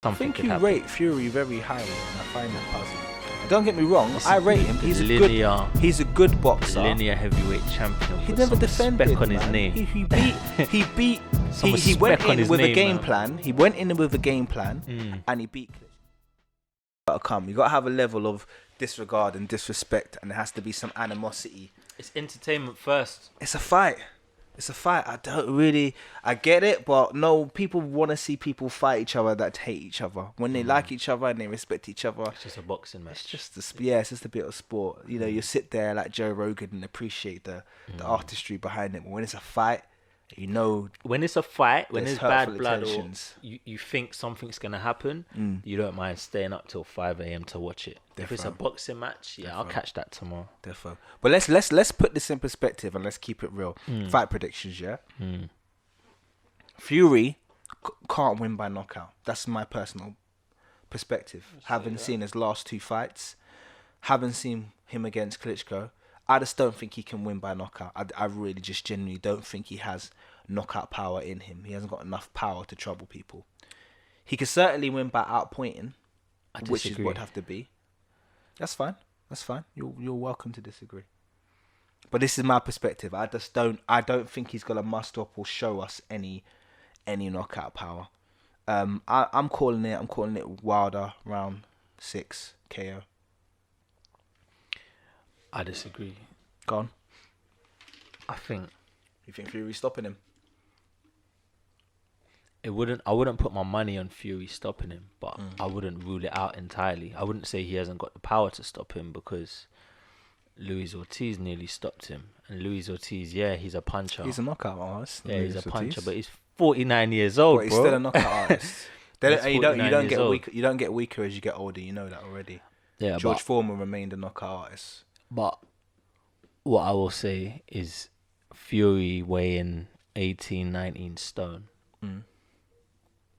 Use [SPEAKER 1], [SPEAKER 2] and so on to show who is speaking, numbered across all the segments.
[SPEAKER 1] I think you rate Fury very highly, and I find that puzzling. Don't get me wrong, I rate him. He's a good boxer.
[SPEAKER 2] Linear heavyweight champion.
[SPEAKER 1] He never defended.
[SPEAKER 2] Respect on his name.
[SPEAKER 1] He went in with a game plan. He went in with a game plan, and he beat. You gotta have a level of disregard and disrespect, and there has to be some animosity.
[SPEAKER 2] It's entertainment first.
[SPEAKER 1] It's a fight. I get it, but no, people want to see people fight each other that hate each other. When they like each other and they respect each other.
[SPEAKER 2] It's just a boxing match.
[SPEAKER 1] It's just a bit of sport. You know, you sit there like Joe Rogan and appreciate the artistry behind it. But when it's a fight, you know...
[SPEAKER 2] When it's a fight, when there's bad blood or you think something's going to happen, you don't mind staying up till 5 a.m. to watch it. If it's a boxing match, I'll catch that tomorrow.
[SPEAKER 1] Defo. But let's put this in perspective and let's keep it real. Fight predictions, yeah? Fury can't win by knockout. That's my personal perspective. Having seen his last 2 fights, having seen him against Klitschko, I just don't think he can win by knockout. I really just genuinely don't think he has knockout power in him. He hasn't got enough power to trouble people. He can certainly win by outpointing, which is what it'd have to be. That's fine. You're welcome to disagree. But this is my perspective. I don't think he's gonna muster up or show us any knockout power. I'm calling it Wilder round 6 KO.
[SPEAKER 2] I disagree.
[SPEAKER 1] Go on. You think Fury's stopping him?
[SPEAKER 2] I wouldn't put my money on Fury stopping him, but I wouldn't rule it out entirely. I wouldn't say he hasn't got the power to stop him because Luis Ortiz nearly stopped him. And Luis Ortiz, he's a puncher.
[SPEAKER 1] He's a knockout artist.
[SPEAKER 2] Yeah, he's a puncher, but he's 49 years old,
[SPEAKER 1] but he's still a knockout artist. You don't get weaker as you get older. You know that already.
[SPEAKER 2] Yeah,
[SPEAKER 1] George Foreman remained a knockout artist.
[SPEAKER 2] But what I will say is Fury weighing 18, 19 stone.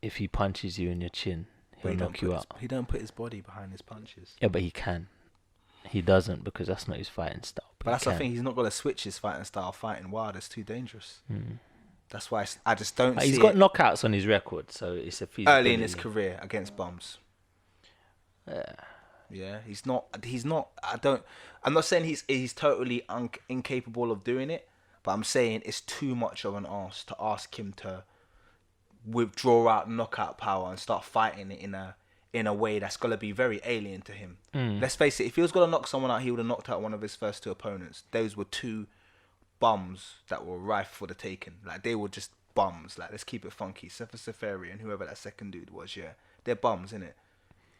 [SPEAKER 2] If he punches you in your chin, he'll knock you out.
[SPEAKER 1] He don't put his body behind his punches.
[SPEAKER 2] Yeah, but he can. He doesn't because that's not his fighting style.
[SPEAKER 1] But that's the thing. He's not going to switch his fighting style. Fighting wild, it's too dangerous. That's why I just don't.
[SPEAKER 2] He's got knockouts on his record, so it's a feasibility.
[SPEAKER 1] Early in his career against bums. Yeah, he's not. I'm not saying he's totally incapable of doing it, but I'm saying it's too much of an ask to ask him to withdraw out knockout power and start fighting it in a way that's gonna be very alien to him. Let's face it, if he was gonna knock someone out, he would have knocked out one of his first 2 opponents. Those were 2 bums that were rife for the taking. Like, they were just bums. Like, let's keep it funky. Sefer Seferi and whoever that second dude was, they're bums, innit?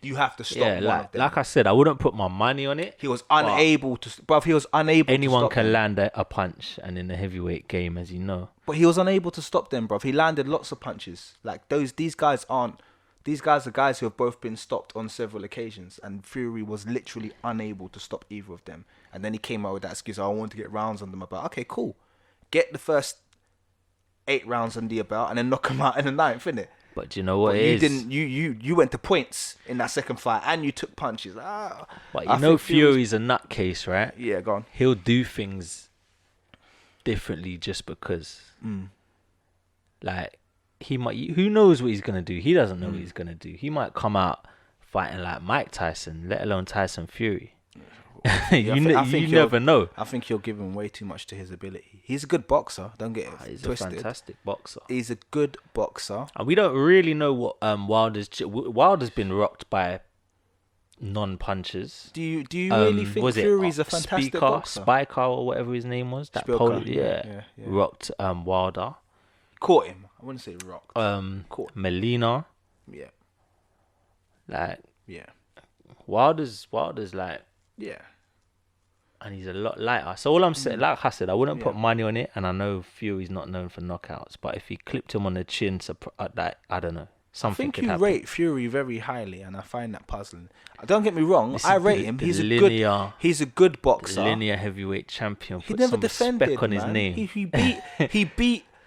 [SPEAKER 1] You have to stop one of them.
[SPEAKER 2] Like I said, I wouldn't put my money on it.
[SPEAKER 1] He was unable to. Bruv, he was unable.
[SPEAKER 2] Anyone
[SPEAKER 1] to
[SPEAKER 2] can land a punch, and in the heavyweight game, as you know.
[SPEAKER 1] But he was unable to stop them, bruv. He landed lots of punches. Like, these guys aren't. These guys are guys who have both been stopped on several occasions, and Fury was literally unable to stop either of them. And then he came out with that excuse, I want to get rounds on them. About, okay, cool. Get the first 8 rounds under your belt, and then knock them out in the 9th, innit?
[SPEAKER 2] But do you know what it is?
[SPEAKER 1] You went to points in that second fight, and you took punches.
[SPEAKER 2] But you know Fury's a nutcase, right?
[SPEAKER 1] Yeah, go on.
[SPEAKER 2] He'll do things differently just because. Like, he might. Who knows what he's gonna do? He doesn't know what he's gonna do. He might come out fighting like Mike Tyson, let alone Tyson Fury. You never know.
[SPEAKER 1] I think you're giving way too much to his ability. He's a good boxer. Don't get it
[SPEAKER 2] he's
[SPEAKER 1] twisted.
[SPEAKER 2] A fantastic boxer.
[SPEAKER 1] He's a good boxer.
[SPEAKER 2] And we don't really know what Wilder's been rocked by non-punchers.
[SPEAKER 1] Do you really think Fury's a fantastic boxer?
[SPEAKER 2] Spiker or whatever his name was. That Polish, rocked Wilder.
[SPEAKER 1] Caught him. I wouldn't say rocked.
[SPEAKER 2] Caught Melina.
[SPEAKER 1] Yeah.
[SPEAKER 2] Like.
[SPEAKER 1] Yeah.
[SPEAKER 2] Wilder's like.
[SPEAKER 1] Yeah.
[SPEAKER 2] And he's a lot lighter. So all I'm saying, like I said, I wouldn't put money on it. And I know Fury's not known for knockouts, but if he clipped him on the chin, I don't know. Something could happen.
[SPEAKER 1] I think you rate Fury very highly, and I find that puzzling. Don't get me wrong, I rate him. He's a good boxer.
[SPEAKER 2] Linear heavyweight champion.
[SPEAKER 1] He never defended.
[SPEAKER 2] Respect on his name.
[SPEAKER 1] He beat.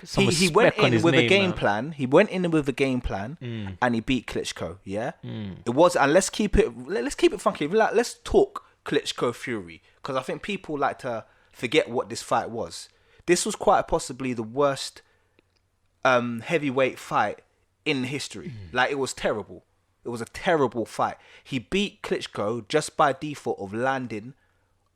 [SPEAKER 1] He went in with a game plan. He went in with a game plan, and he beat Klitschko. Yeah, it was. And let's keep it funky. Let's talk Klitschko Fury, because I think people like to forget what this fight was. This was quite possibly the worst heavyweight fight in history. Like, it was terrible. It was a terrible fight. He beat Klitschko just by default of landing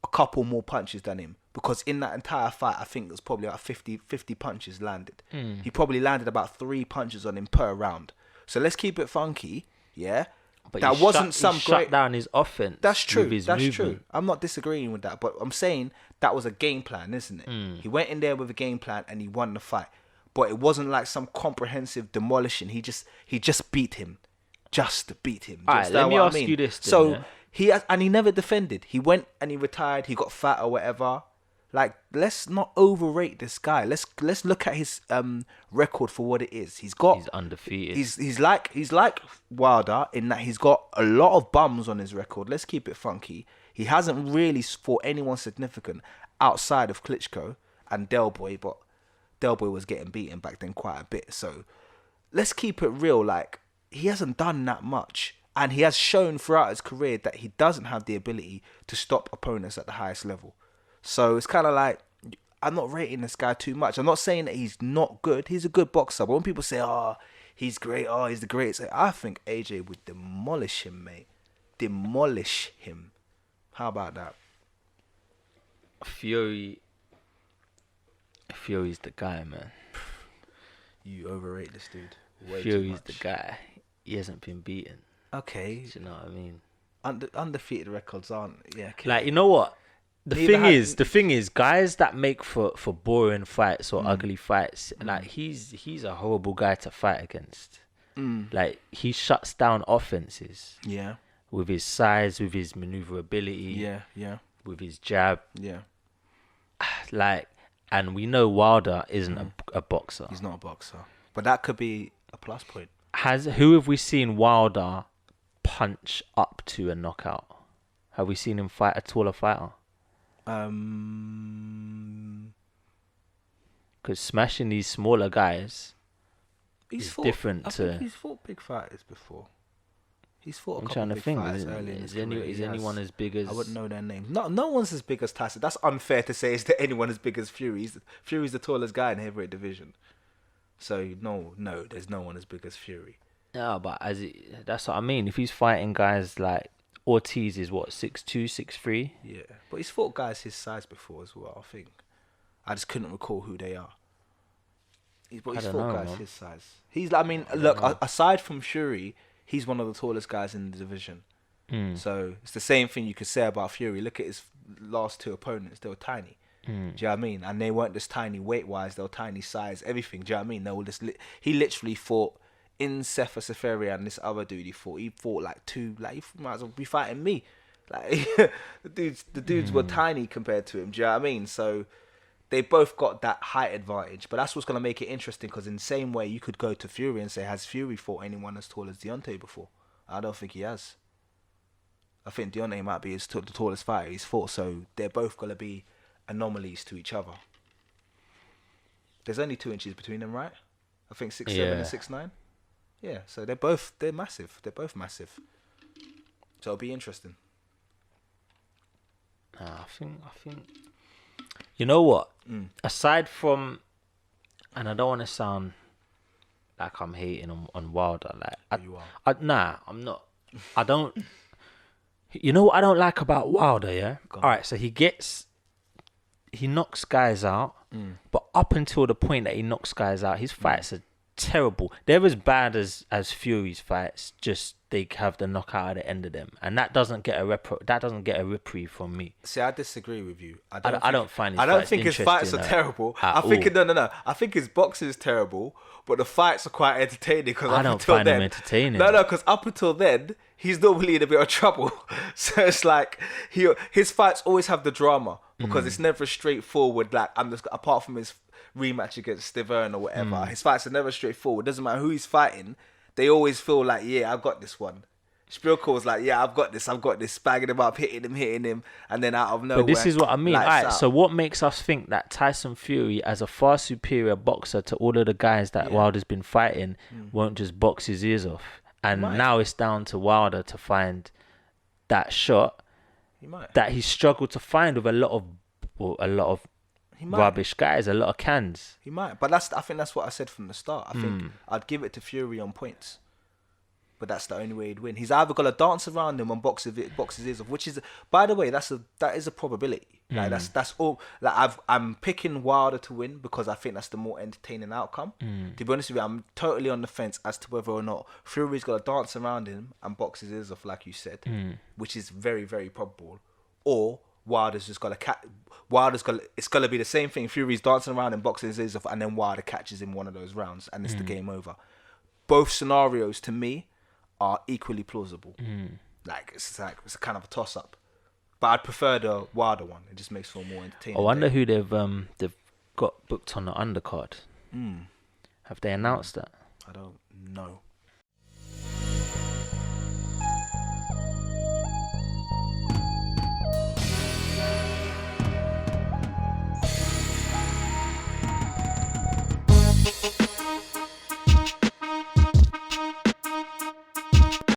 [SPEAKER 1] a couple more punches than him. Because in that entire fight, I think it was probably about 50 punches landed. He probably landed about 3 punches on him per round. So let's keep it funky, yeah?
[SPEAKER 2] But
[SPEAKER 1] that wasn't some
[SPEAKER 2] shut
[SPEAKER 1] great...
[SPEAKER 2] down his offense.
[SPEAKER 1] That's true.
[SPEAKER 2] With his
[SPEAKER 1] That's
[SPEAKER 2] movement.
[SPEAKER 1] true. I'm not disagreeing with that, but I'm saying that was a game plan, isn't it? He went in there with a game plan and he won the fight. But it wasn't like some comprehensive demolishing. He just beat him. Just beat him.
[SPEAKER 2] Alright, let me ask you this then,
[SPEAKER 1] So
[SPEAKER 2] yeah?
[SPEAKER 1] he never defended. He went and he retired. He got fat or whatever. Like, let's not overrate this guy. Let's look at his record for what it is. He's
[SPEAKER 2] undefeated.
[SPEAKER 1] He's like Wilder in that he's got a lot of bums on his record. Let's keep it funky. He hasn't really fought anyone significant outside of Klitschko and Del Boy, but Del Boy was getting beaten back then quite a bit. So let's keep it real. Like, he hasn't done that much. And he has shown throughout his career that he doesn't have the ability to stop opponents at the highest level. So it's kind of like, I'm not rating this guy too much. I'm not saying that he's not good. He's a good boxer. But when people say, oh, he's great, oh, he's the greatest, I think AJ would demolish him, mate. Demolish him. How about that?
[SPEAKER 2] Fury's the guy, man.
[SPEAKER 1] You overrate this dude. Way
[SPEAKER 2] Fury's the guy. He hasn't been beaten.
[SPEAKER 1] Okay.
[SPEAKER 2] Do you know what I mean?
[SPEAKER 1] Undefeated records aren't. Yeah. Okay.
[SPEAKER 2] Like, you know what? The thing is, guys that make for boring fights or ugly fights, like he's a horrible guy to fight against. Like, he shuts down offenses.
[SPEAKER 1] Yeah.
[SPEAKER 2] With his size, with his maneuverability.
[SPEAKER 1] Yeah.
[SPEAKER 2] With his jab.
[SPEAKER 1] Yeah.
[SPEAKER 2] Like, and we know Wilder isn't a boxer.
[SPEAKER 1] He's not a boxer, but that could be a plus point.
[SPEAKER 2] Who have we seen Wilder punch up to a knockout? Have we seen him fight a taller fighter? Because smashing these smaller guys is different to.
[SPEAKER 1] He's fought big fighters before. He's fought a
[SPEAKER 2] I'm
[SPEAKER 1] couple
[SPEAKER 2] trying to
[SPEAKER 1] big
[SPEAKER 2] think.
[SPEAKER 1] fighters early in his career.
[SPEAKER 2] Is anyone as big as?
[SPEAKER 1] I wouldn't know their names. No one's as big as Tyson. That's unfair to say. Is there anyone as big as Fury? Fury's the tallest guy in the heavyweight division. So no, there's no one as big as Fury.
[SPEAKER 2] Yeah, but that's what I mean. If he's fighting guys like Ortiz, is what 6'2", 6'3".
[SPEAKER 1] Yeah, but he's fought guys his size before as well. I think. I just couldn't recall who they are. But he's fought guys his size. Aside from Fury, he's one of the tallest guys in the division. So it's the same thing you could say about Fury. Look at his last 2 opponents; they were tiny. Do you know what I mean? And they weren't just tiny weight-wise; they were tiny size, everything. Do you know what I mean? They were just. He literally fought in Sefer Seferi and this other dude. He fought like 2. Like, he might as well be fighting me. Like the dudes were tiny compared to him. Do you know what I mean? So they both got that height advantage. But that's what's gonna make it interesting. Because in the same way, you could go to Fury and say, has Fury fought anyone as tall as Deontay before? I don't think he has. I think Deontay might be the tallest fighter he's fought. So they're both gonna be anomalies to each other. There's only 2 inches between them, right? I think 6'7" and 6'9". Yeah, so they're massive. They're both massive. So it'll be interesting.
[SPEAKER 2] I think. You know what? Aside from, and I don't want to sound like I'm hating on Wilder. Like,
[SPEAKER 1] You are.
[SPEAKER 2] I'm not. I don't. You know what I don't like about Wilder? Yeah. All right. So he knocks guys out, but up until the point that he knocks guys out, his fights are terrible. They're as bad as Fury's fights. Just they have the knockout at the end of them, and that doesn't get a reprieve from me.
[SPEAKER 1] See, I disagree with you. I
[SPEAKER 2] don't think
[SPEAKER 1] his fights are terrible. I think no. I think his boxing is terrible, but the fights are quite entertaining. Because
[SPEAKER 2] I don't find them entertaining.
[SPEAKER 1] No, because up until then, he's normally in a bit of trouble. So it's like his fights always have the drama because it's never straightforward. Like apart from his rematch against Stiverne or whatever, his fights are never straightforward. Doesn't matter who he's fighting, they always feel like, yeah, I've got this one. Spielko was like, yeah, I've got this, bagging him up, hitting him, and then out of nowhere.
[SPEAKER 2] But this is what I mean. Alright, so what makes us think that Tyson Fury, as a far superior boxer to all of the guys that Wilder's been fighting, won't just box his ears off? And now it's down to Wilder to find that shot that he struggled to find with a lot of rubbish guys, a lot of cans.
[SPEAKER 1] He might, but I think that's what I said from the start. I think I'd give it to Fury on points. but that's the only way he'd win. He's either got to dance around him and box his ears off, which is, by the way, that is a probability. Like that's all. Like I'm picking Wilder to win because I think that's the more entertaining outcome. To be honest with you, I'm totally on the fence as to whether or not Fury's got to dance around him and box his ears off, like you said, which is very, very probable, or Wilder's just got to it's gonna be the same thing. Fury's dancing around and boxing his ears off, and then Wilder catches him one of those rounds, and it's the game over. Both scenarios to me are equally plausible. Like it's a kind of a toss up. But I'd prefer the Wilder one. It just makes for a more entertaining.
[SPEAKER 2] I wonder who they've got booked on the undercard. Have they announced that?
[SPEAKER 1] I don't know.